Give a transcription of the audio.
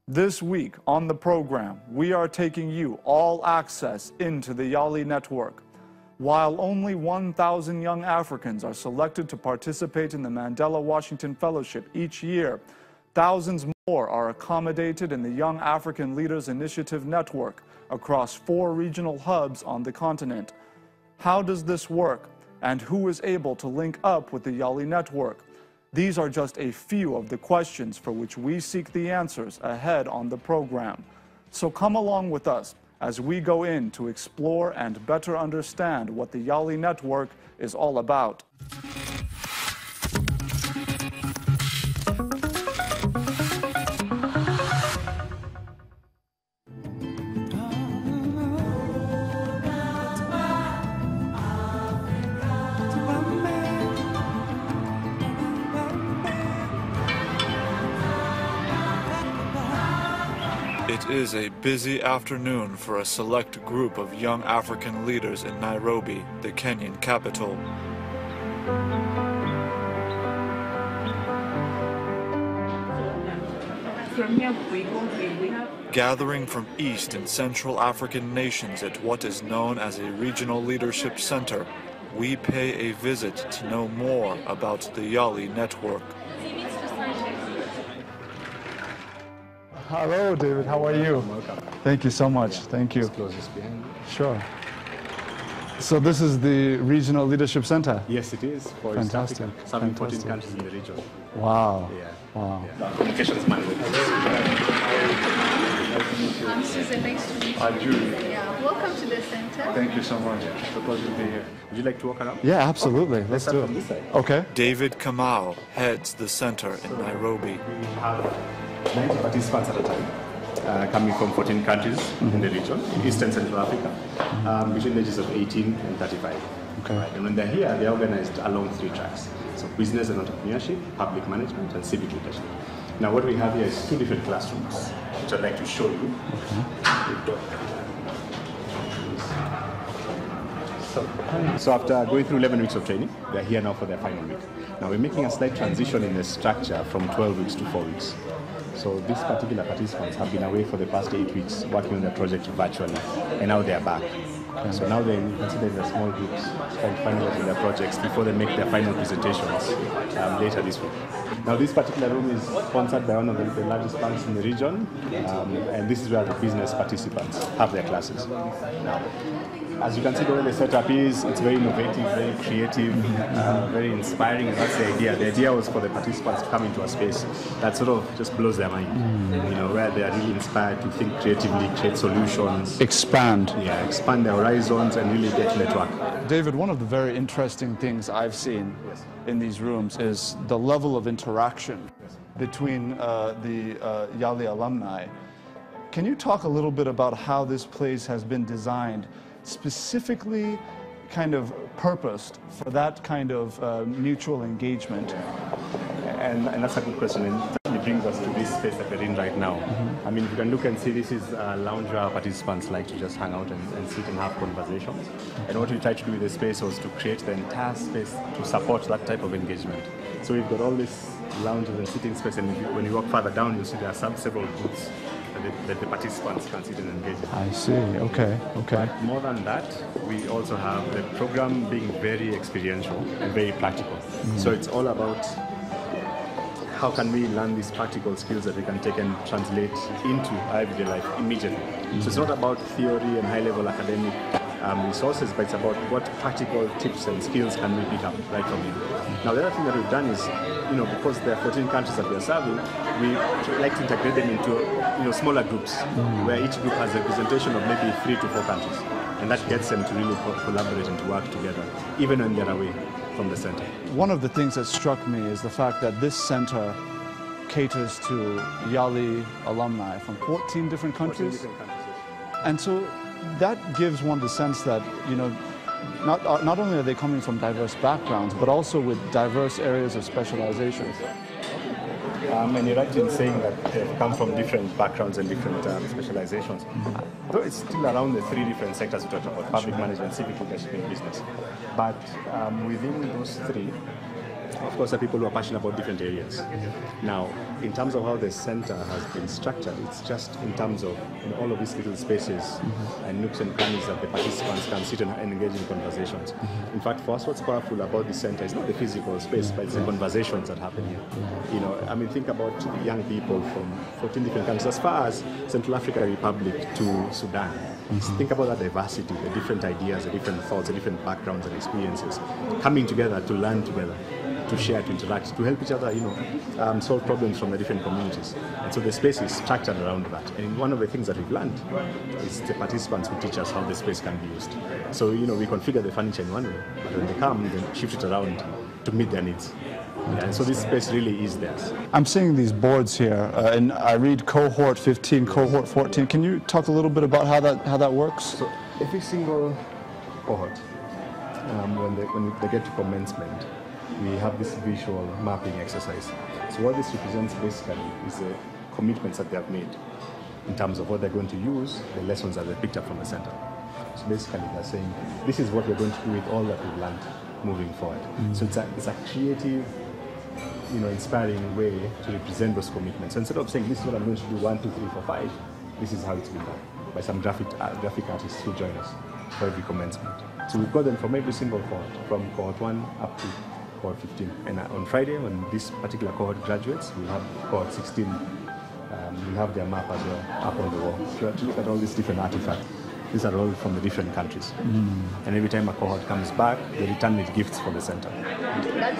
This week on the program, we are taking you all access into the Yali network. While only 1,000 young Africans are selected to participate in the Mandela Washington Fellowship each year, thousands more are accommodated in the Young African Leaders Initiative network across 4 regional hubs on the continent. How does this work, and who is able to link up with the Yali network? These are just a few of the questions for which we seek the answers ahead on the program. So come along with us as we go in to explore and better understand what the Yali network is all about. It is a busy afternoon for a select group of young African leaders in Nairobi, the Kenyan capital. Gathering from East and Central African nations at what is known as a regional leadership center, we pay a visit to know more about the Yali network. Hello, David. How are you? Welcome. Thank you so much. Thank you. Closest behind you. Sure. So this is the Regional Leadership Center? Yes, it is. For Fantastic. Some important countries in the region. Wow. Yeah. Wow. Yeah. Communications manager. I'm Susan. Nice to meet you. I'm Julie. Yeah. Welcome to the center. Thank you so much. It's a pleasure to be here. Would you like to walk around? Yeah, absolutely. Okay. Let's start do from it. this side. Okay. David Kamau heads the center in Nairobi. We have 90 participants at a time, coming from 14 countries in the region, in East and Central Africa, between the ages of 18 and 35. Okay. Right. And when they're here, they're organized along 3 tracks. So business and entrepreneurship, public management, and civic leadership. Now what we have here is 2 different classrooms, which I'd like to show you. Okay. So after going through 11 weeks of training, they're here now for their final week. Now we're making a slight transition in the structure from 12 weeks to 4 weeks. So these particular participants have been away for the past 8 weeks working on the project virtually, and now they're back. So now you can see there's a small groups trying to finalize their projects before they make their final presentations later this week. Now this particular room is sponsored by one of the largest banks in the region, and this is where the business participants have their classes. Now, as you can see the way the setup is, it's very innovative, very creative, very inspiring, and that's the idea. The idea was for the participants to come into a space that sort of just blows their mind, you know, where they are really inspired to think creatively, create solutions. Expand. Yeah, expand their horizons and really get network. David, one of the very interesting things I've seen in these rooms is the level of interaction between the Yali alumni. Can you talk a little bit about how this place has been designed, specifically kind of purposed for that kind of mutual engagement? And that's a good question, and it actually brings us to this space that we're in right now. I mean, if you can look and see, this is a lounge where our participants like to just hang out and sit and have conversations. And what we tried to do with the space was to create the entire space to support that type of engagement. So we've got all these lounges and sitting space, and when you walk further down, you'll see there are several booths that the participants can sit and engage in. I see. Okay. Okay. But more than that, we also have the program being very experiential and very practical. So it's all about how can we learn these practical skills that we can take and translate into our everyday life immediately. So it's not about theory and high-level academic resources, but it's about what practical tips and skills can we pick up right from here. Now the other thing that we've done is, you know, because there are 14 countries that we are serving, we like to integrate them into, you know, smaller groups, where each group has a representation of maybe 3 to 4 countries. And that gets them to really collaborate and to work together, even when they're away from the center. One of the things that struck me is the fact that this center caters to Yali alumni from 14 different countries. 14 different countries, yes. And so that gives one the sense that, you know, not only are they coming from diverse backgrounds, but also with diverse areas of specialization. And you're right in saying that they've come from different backgrounds and different specializations. Though it's still around the 3 different sectors we talked about: public management, civic leadership, and business. But within those 3, Of course, there are people who are passionate about different areas. Now, in terms of how the center has been structured, it's just in terms of all of these little spaces and nooks and crannies that the participants can sit and engage in conversations. In fact, for us, what's powerful about the center is not the physical space, but it's the conversations that happen here. Think about young people from 14 different countries, as far as Central African Republic to Sudan. Think about that diversity, the different ideas, the different thoughts, the different backgrounds and experiences, coming together to learn together, to share, to interact, to help each other, solve problems from the different communities. And so the space is structured around that. And one of the things that we've learned is the participants who teach us how the space can be used. So, we configure the furniture in one way, but when they come, then shift it around to meet their needs. And so this space really is theirs. I'm seeing these boards here, and I read cohort 15, cohort 14. Can you talk a little bit about how that works? So every single cohort, when they get to commencement, we have this visual mapping exercise. So what this represents basically is the commitments that they have made in terms of what they're going to use, the lessons that they picked up from the center. So basically they're saying, this is what we're going to do with all that we've learned moving forward. So it's a creative, inspiring way to represent those commitments. So instead of saying, this is what I'm going to do 1, 2, 3, 4, 5, this is how it's been done by some graphic artists who join us for every commencement. So we've got them from every single cohort, from cohort 1 up to cohort 15. And on Friday, when this particular cohort graduates, we'll have cohort 16. We'll have their map as well up on the wall. So to look at all these different artifacts. These are all from the different countries. And every time a cohort comes back, they return with gifts for the center. That's